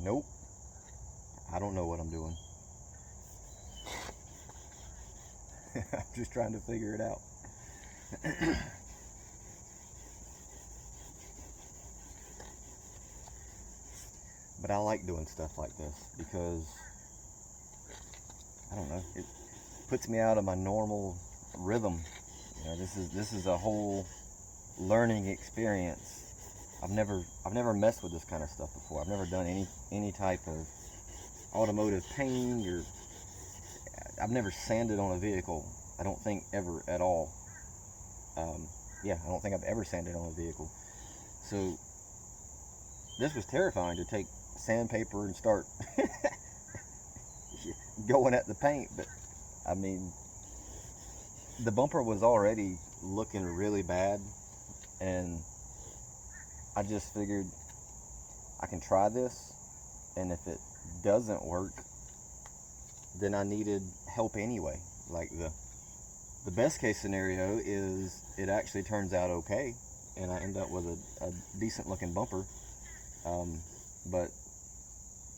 Nope. I don't know what I'm doing. I'm just trying to figure it out. But I like doing stuff like this because I don't know, it puts me out of my normal rhythm. This is a whole learning experience. I've never messed with this kind of stuff before. I've never done any type of automotive painting, or I've never sanded on a vehicle. I don't think ever at all. Yeah, I don't think I've ever sanded on a vehicle. So this was terrifying to take sandpaper and start going at the paint. But I mean, the bumper was already looking really bad, and I just figured I can try this, and if it doesn't work, then I needed help anyway. Like the best case scenario is it actually turns out okay, and I end up with a decent looking bumper. But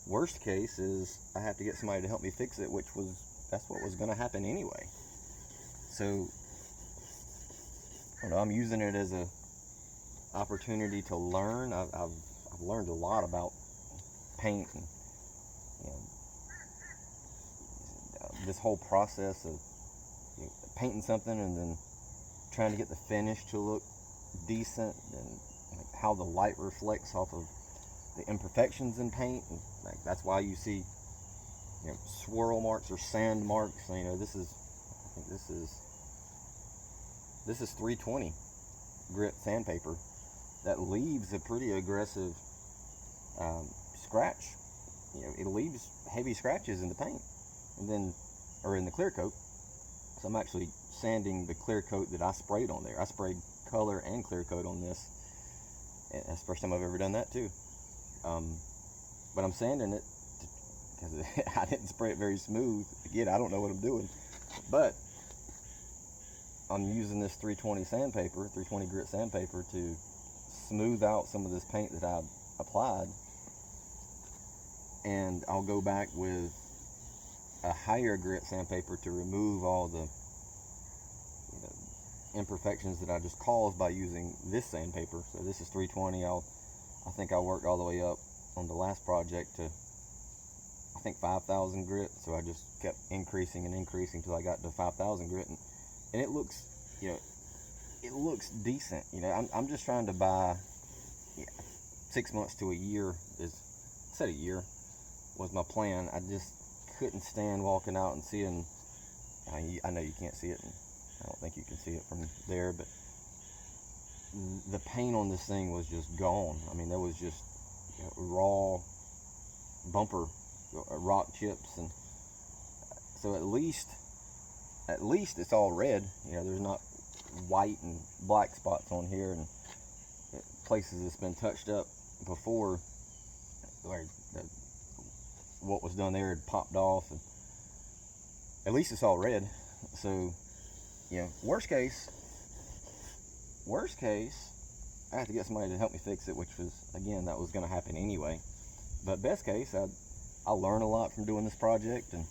worst case is I have to get somebody to help me fix it, that's what was going to happen anyway. So I don't know, I'm using it as a opportunity to learn. I've learned a lot about paint and, you know, this whole process of, you know, painting something and then trying to get the finish to look decent, and like how the light reflects off of the imperfections in paint, and like that's why you see, you know, swirl marks or sand marks. You know, this is 320 grit sandpaper that leaves a pretty aggressive scratch. You know, it leaves heavy scratches in the paint, and then, or in the clear coat. So I'm actually sanding the clear coat that I sprayed on there. I sprayed color and clear coat on this, and that's the first time I've ever done that too. But I'm sanding it because I didn't spray it very smooth. Again, I don't know what I'm doing, but I'm using this 320 grit sandpaper to smooth out some of this paint that I applied, and I'll go back with a higher grit sandpaper to remove all the, you know, imperfections that I just caused by using this sandpaper. So this is 320. I think I worked all the way up on the last project to, I think, 5,000 grit. So I just kept increasing and increasing until I got to 5,000 grit, and it looks, you know, it looks decent. You know, I'm just trying to buy, yeah, 6 months to a year is, I said a year was my plan. I just couldn't stand walking out and seeing, I know you can't see it, and I don't think you can see it from there, but the paint on this thing was just gone. I mean, there was just, you know, raw bumper rock chips, and so at least it's all red. You know, there's not white and black spots on here, and places that's been touched up before, where what was done there had popped off, and at least it's all red. So, you know, worst case, I have to get somebody to help me fix it, which was, again, that was going to happen anyway. But best case, I'll learn a lot from doing this project, and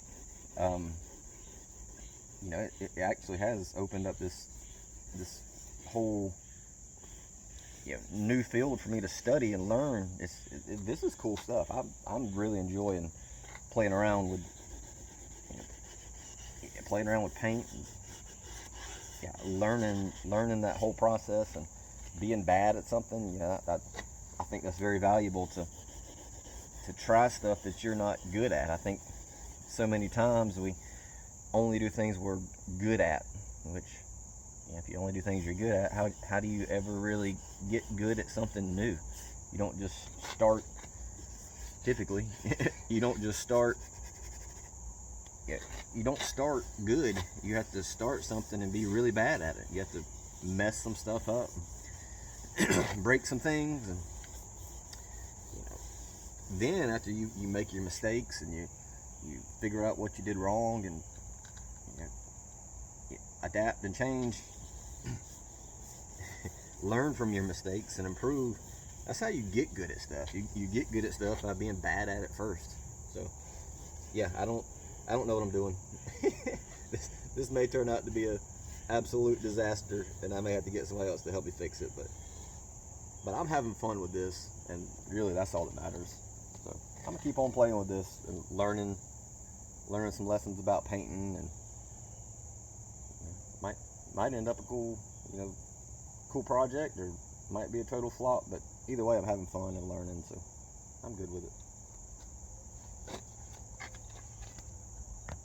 you know, it actually has opened up this whole, you know, new field for me to study and learn. This is cool stuff. I'm really enjoying playing around with, you know, playing around with paint, and, yeah, learning that whole process, and being bad at something. You know, I think that's very valuable to try stuff that you're not good at. I think so many times we only do things we're good at, which, you know, if you only do things you're good at, how do you ever really get good at something new? You don't just start, typically, you don't just start, you don't start good. You have to start something and be really bad at it. You have to mess some stuff up, break some things, and, you know, then after you make your mistakes and you figure out what you did wrong, and, you know, you adapt and change, learn from your mistakes and improve, That's how you get good at stuff. You get good at stuff by being bad at it first. So yeah, I don't know what I'm doing. this may turn out to be a absolute disaster, and I may have to get somebody else to help me fix it. But I'm having fun with this, and really that's all that matters. So I'm gonna keep on playing with this and learning some lessons about painting, and might end up a cool project, or might be a total flop. But either way, I'm having fun and learning, so I'm good with it.